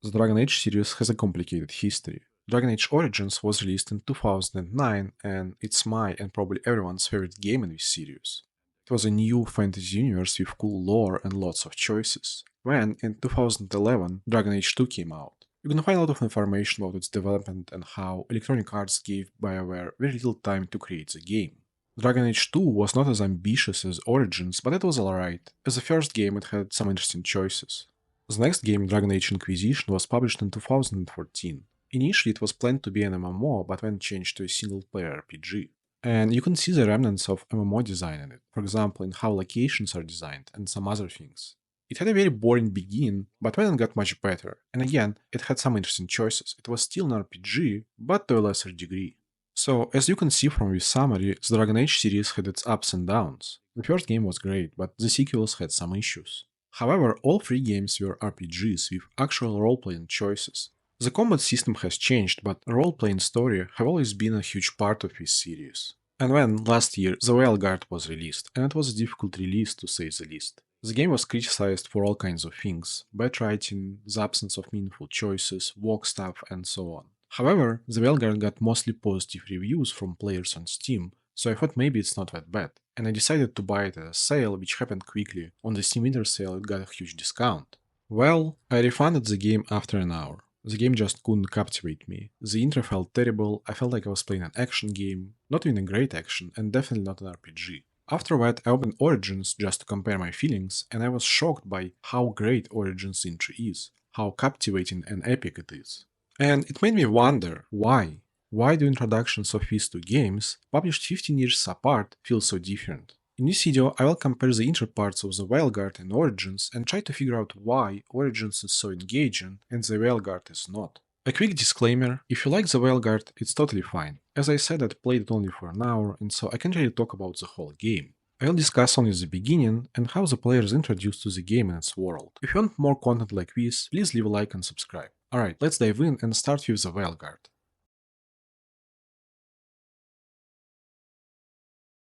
The Dragon Age series has a complicated history. Dragon Age Origins was released in 2009 and it's my and probably everyone's favorite game in this series. It was a new fantasy universe with cool lore and lots of choices. When, in 2011, Dragon Age 2 came out, you can find a lot of information about its development and how Electronic Arts gave BioWare very little time to create the game. Dragon Age 2 was not as ambitious as Origins, but it was alright. As the first game, it had some interesting choices. The next game, Dragon Age Inquisition, was published in 2014. Initially, it was planned to be an MMO, but then changed to a single-player RPG. And you can see the remnants of MMO design in it, for example, in how locations are designed and some other things. It had a very boring beginning, but then it got much better, and again, it had some interesting choices. It was still an RPG, but to a lesser degree. So, as you can see from this summary, the Dragon Age series had its ups and downs. The first game was great, but the sequels had some issues. However, all three games were RPGs with actual role-playing choices. The combat system has changed, but role-playing story have always been a huge part of this series. And when, last year, the Veilguard was released, and it was a difficult release to say the least. The game was criticized for all kinds of things, bad writing, the absence of meaningful choices, walk stuff, and so on. However, the Veilguard got mostly positive reviews from players on Steam, so I thought maybe it's not that bad, and I decided to buy it at a sale which happened quickly. On the Steam Winter Sale it got a huge discount. Well, I refunded the game after an hour. The game just couldn't captivate me. The intro felt terrible, I felt like I was playing an action game, not even a great action, and definitely not an RPG. After that, I opened Origins just to compare my feelings, and I was shocked by how great Origins intro is, how captivating and epic it is. And it made me wonder, why? Why do introductions of these two games, published 15 years apart, feel so different? In this video, I will compare the intro parts of the Veilguard and Origins and try to figure out why Origins is so engaging and the Veilguard is not. A quick disclaimer, if you like the Veilguard, it's totally fine. As I said, I played it only for an hour, and so I can't really talk about the whole game. I'll discuss only the beginning and how the player is introduced to the game and its world. If you want more content like this, please leave a like and subscribe. Alright, let's dive in and start with the Veilguard.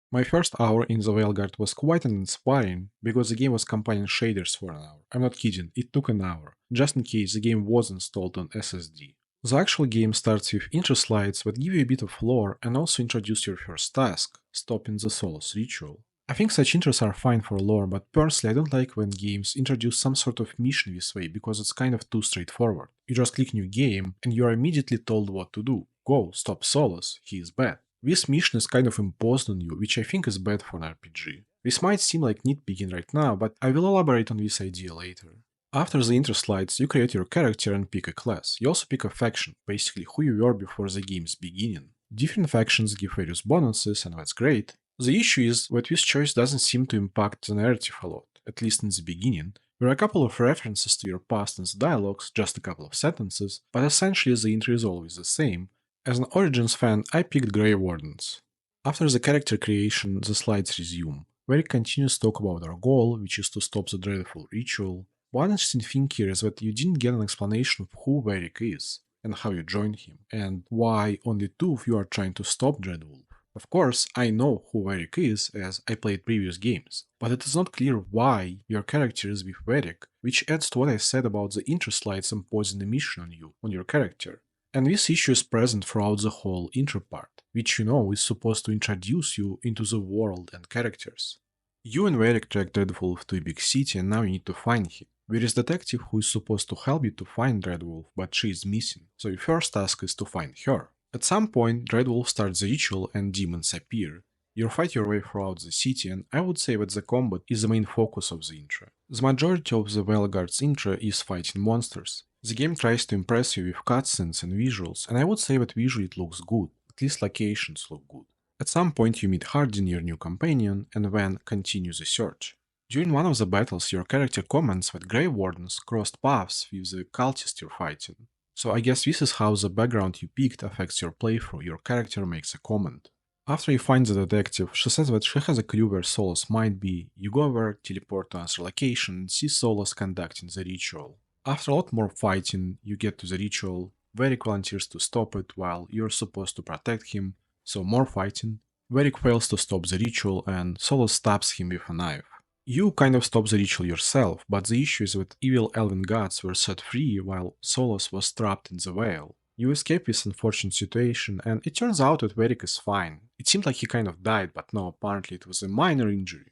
My first hour in the Veilguard was quite uninspiring, because the game was compiling shaders for an hour. I'm not kidding, it took an hour, just in case the game was installed on SSD. The actual game starts with intro slides that give you a bit of lore and also introduce your first task, stopping the Solos ritual. I think such intros are fine for lore, but personally I don't like when games introduce some sort of mission this way because it's kind of too straightforward. You just click new game and you are immediately told what to do. Go, stop Solos, he is bad. This mission is kind of imposed on you, which I think is bad for an RPG. This might seem like nitpicking right now, but I will elaborate on this idea later. After the intro slides, you create your character and pick a class. You also pick a faction, basically who you were before the game's beginning. Different factions give various bonuses, and that's great. The issue is that this choice doesn't seem to impact the narrative a lot, at least in the beginning. There are a couple of references to your past in the dialogues, just a couple of sentences, but essentially the intro is always the same. As an Origins fan, I picked Grey Wardens. After the character creation, the slides resume, where it continues to talk about our goal, which is to stop the dreadful ritual. One interesting thing here is that you didn't get an explanation of who Varric is, and how you joined him, and why only two of you are trying to stop Dreadwolf. Of course, I know who Varric is, as I played previous games, but it is not clear why your character is with Varric, which adds to what I said about the intro slides imposing a mission on you, on your character. And this issue is present throughout the whole intro part, which you know is supposed to introduce you into the world and characters. You and Varric track Dreadwolf to a big city and now you need to find him. There is a detective who is supposed to help you to find Dreadwolf, but she is missing, so your first task is to find her. At some point, Dreadwolf starts the ritual and demons appear. You fight your way throughout the city, and I would say that the combat is the main focus of the intro. The majority of the Veilguard's intro is fighting monsters. The game tries to impress you with cutscenes and visuals, and I would say that visually it looks good, at least locations look good. At some point you meet Hardin, your new companion, and then continue the search. During one of the battles your character comments that Grey Wardens crossed paths with the cultist you're fighting. So I guess this is how the background you picked affects your playthrough, your character makes a comment. After you find the detective, she says that she has a clue where Solos might be. You go there, teleport to another location, and see Solos conducting the ritual. After a lot more fighting, you get to the ritual. Varric volunteers to stop it while you're supposed to protect him, so more fighting. Varric fails to stop the ritual and Solos stabs him with a knife. You kind of stop the ritual yourself, but the issue is that evil elven gods were set free while Solas was trapped in the Veil. You escape this unfortunate situation, and it turns out that Varric is fine. It seemed like he kind of died, but no, apparently it was a minor injury.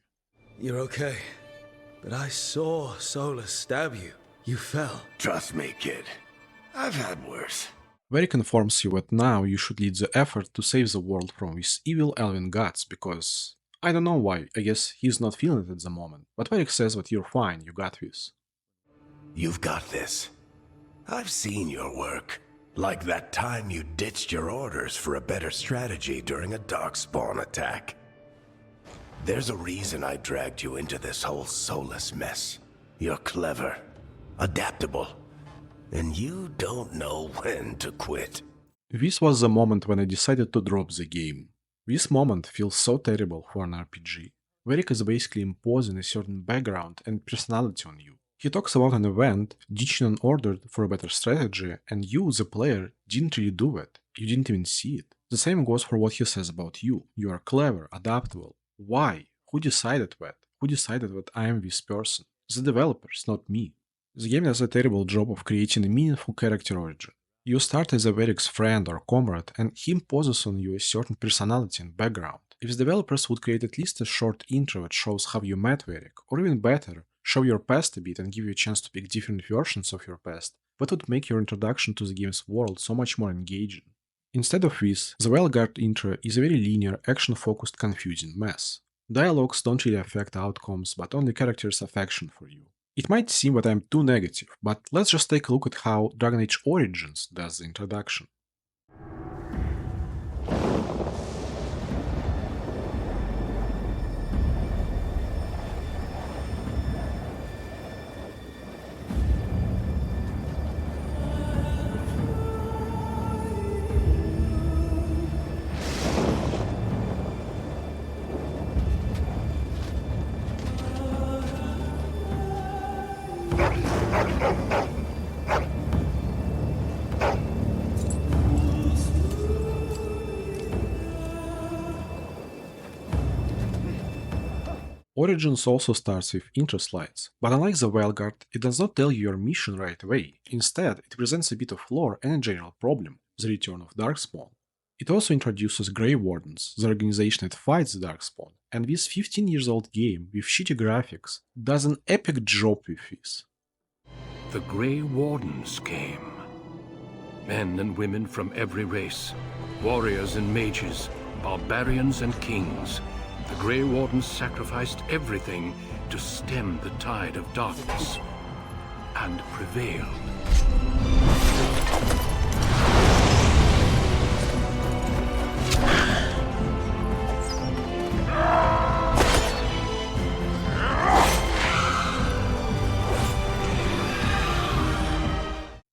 You're okay. But I saw Solus stab you. You fell. Trust me, kid. I've had worse. Varric informs you that now you should lead the effort to save the world from these evil elven gods, because I don't know why, I guess he's not feeling it at the moment, but Varric says that you're fine, you got this. You've got this. I've seen your work. Like that time you ditched your orders for a better strategy during a darkspawn attack. There's a reason I dragged you into this whole Solus mess. You're clever, adaptable, and you don't know when to quit. This was the moment when I decided to drop the game. This moment feels so terrible for an RPG. Varric is basically imposing a certain background and personality on you. He talks about an event, ditching an order for a better strategy, and you, the player, didn't really do it. You didn't even see it. The same goes for what he says about you. You are clever, adaptable. Why? Who decided that? Who decided that I am this person? The developers, not me. The game does a terrible job of creating a meaningful character origin. You start as a Varric's friend or comrade, and he imposes on you a certain personality and background. If the developers would create at least a short intro that shows how you met Varric, or even better, show your past a bit and give you a chance to pick different versions of your past, that would make your introduction to the game's world so much more engaging. Instead of this, the Veilguard intro is a very linear, action-focused, confusing mess. Dialogues don't really affect outcomes, but only characters' affection for you. It might seem that I'm too negative, but let's just take a look at how Dragonage Origins does the introduction. Origins also starts with intro slides, but unlike the Veilguard, it does not tell you your mission right away. Instead, it presents a bit of lore and a general problem, the return of Darkspawn. It also introduces Grey Wardens, the organization that fights the Darkspawn, and this 15 years old game with shitty graphics does an epic job with this. The Grey Wardens came. Men and women from every race, warriors and mages, barbarians and kings. The Grey Wardens sacrificed everything to stem the tide of darkness, and prevailed.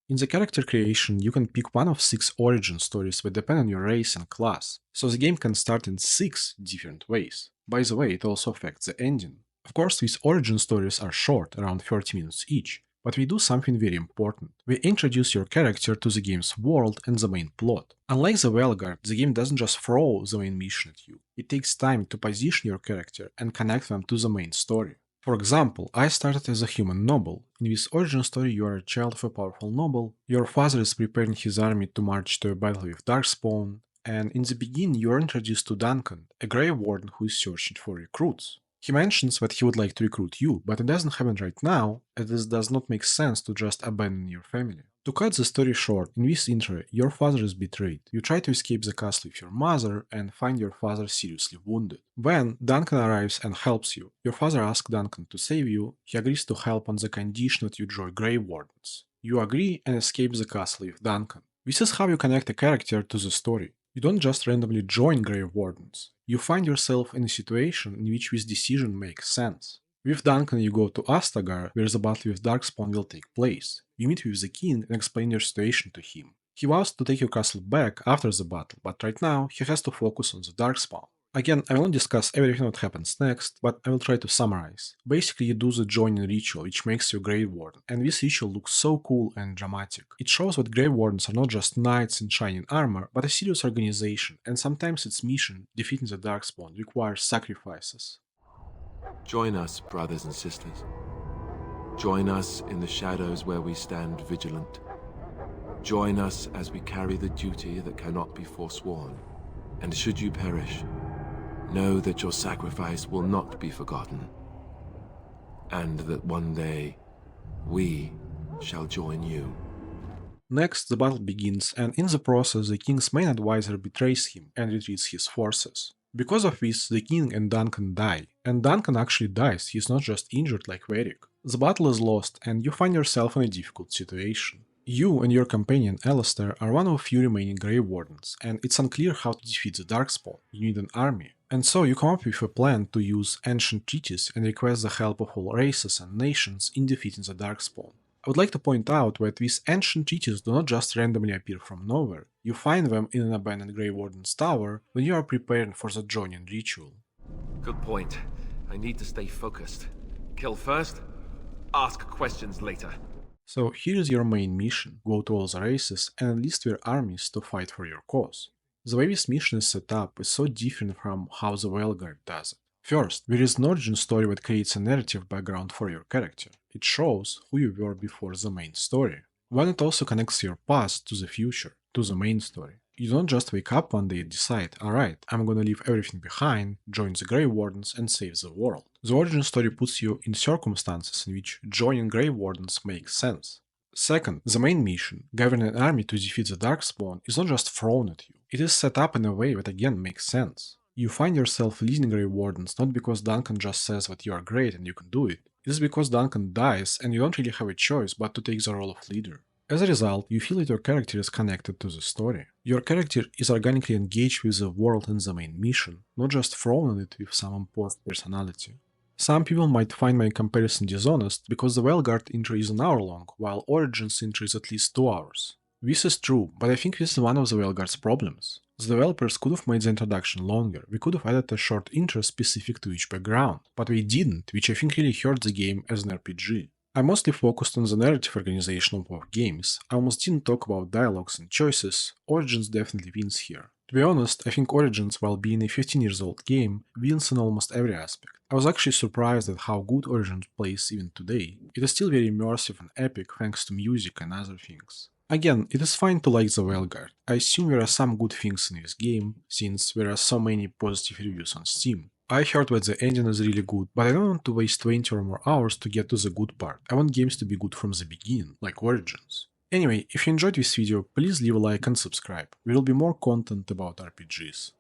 In the character creation, you can pick one of 6 origin stories that depend on your race and class, so the game can start in 6 different ways. By the way, it also affects the ending. Of course, these origin stories are short, around 30 minutes each, but we do something very important. We introduce your character to the game's world and the main plot. Unlike the Veilguard, the game doesn't just throw the main mission at you. It takes time to position your character and connect them to the main story. For example, I started as a human noble. In this origin story, you are a child of a powerful noble, your father is preparing his army to march to a battle with Darkspawn, and in the beginning you are introduced to Duncan, a Grey Warden who is searching for recruits. He mentions that he would like to recruit you, but it doesn't happen right now, as this does not make sense to just abandon your family. To cut the story short, in this intro, your father is betrayed. You try to escape the castle with your mother and find your father seriously wounded. When Duncan arrives and helps you, your father asks Duncan to save you. He agrees to help on the condition that you join Grey Wardens. You agree and escape the castle with Duncan. This is how you connect a character to the story. You don't just randomly join Grey Wardens. You find yourself in a situation in which this decision makes sense. With Duncan you go to Astagar, where the battle with Darkspawn will take place. You meet with the king and explain your situation to him. He vows to take your castle back after the battle, but right now he has to focus on the Darkspawn. Again, I will not discuss everything that happens next, but I will try to summarize. Basically you do the joining ritual, which makes you a Grey Warden, and this ritual looks so cool and dramatic. It shows that Grey Wardens are not just knights in shining armor, but a serious organization, and sometimes its mission, defeating the Darkspawn, requires sacrifices. Join us, brothers and sisters. Join us in the shadows where we stand vigilant. Join us as we carry the duty that cannot be forsworn. And should you perish, know that your sacrifice will not be forgotten, and that one day we shall join you. Next, the battle begins, and in the process, the king's main advisor betrays him and retreats his forces. Because of this, the king and Duncan die, and Duncan actually dies, he's not just injured like Varric. The battle is lost, and you find yourself in a difficult situation. You and your companion Alistair are one of a few remaining Grey Wardens, and it's unclear how to defeat the Darkspawn. You need an army. And so you come up with a plan to use ancient treaties and request the help of all races and nations in defeating the Darkspawn. I would like to point out that these ancient treaties do not just randomly appear from nowhere. You find them in an abandoned Grey Warden's tower when you are preparing for the joining ritual. Good point. I need to stay focused. Kill first, ask questions later. So here is your main mission: go to all the races and enlist their armies to fight for your cause. The way this mission is set up is so different from how the Veilguard does it. First, there is an origin story that creates a narrative background for your character. It shows who you were before the main story. Then it also connects your past to the future, to the main story. You don't just wake up one day and decide, alright, I'm gonna leave everything behind, join the Grey Wardens and save the world. The origin story puts you in circumstances in which joining Grey Wardens makes sense. Second, the main mission, gathering an army to defeat the Darkspawn, is not just thrown at you. It is set up in a way that again makes sense. You find yourself leading Grey Wardens not because Duncan just says that you are great and you can do it. It is because Duncan dies and you don't really have a choice but to take the role of leader. As a result, you feel that your character is connected to the story. Your character is organically engaged with the world and the main mission, not just thrown in it with some imposed personality. Some people might find my comparison dishonest because the Veilguard intro is an hour long, while Origins intro is at least 2 hours. This is true, but I think this is one of the Veilguard's problems. The developers could have made the introduction longer, we could have added a short intro specific to each background, but they didn't, which I think really hurt the game as an RPG. I mostly focused on the narrative organization of both games, I almost didn't talk about dialogues and choices. Origins definitely wins here. To be honest, I think Origins, while being a 15 years old game, wins in almost every aspect. I was actually surprised at how good Origins plays even today. It is still very immersive and epic thanks to music and other things. Again, it is fine to like the Veilguard. I assume there are some good things in this game, since there are so many positive reviews on Steam. I heard that the ending is really good, but I don't want to waste 20 or more hours to get to the good part. I want games to be good from the beginning, like Origins. Anyway, if you enjoyed this video, please leave a like and subscribe. There will be more content about RPGs.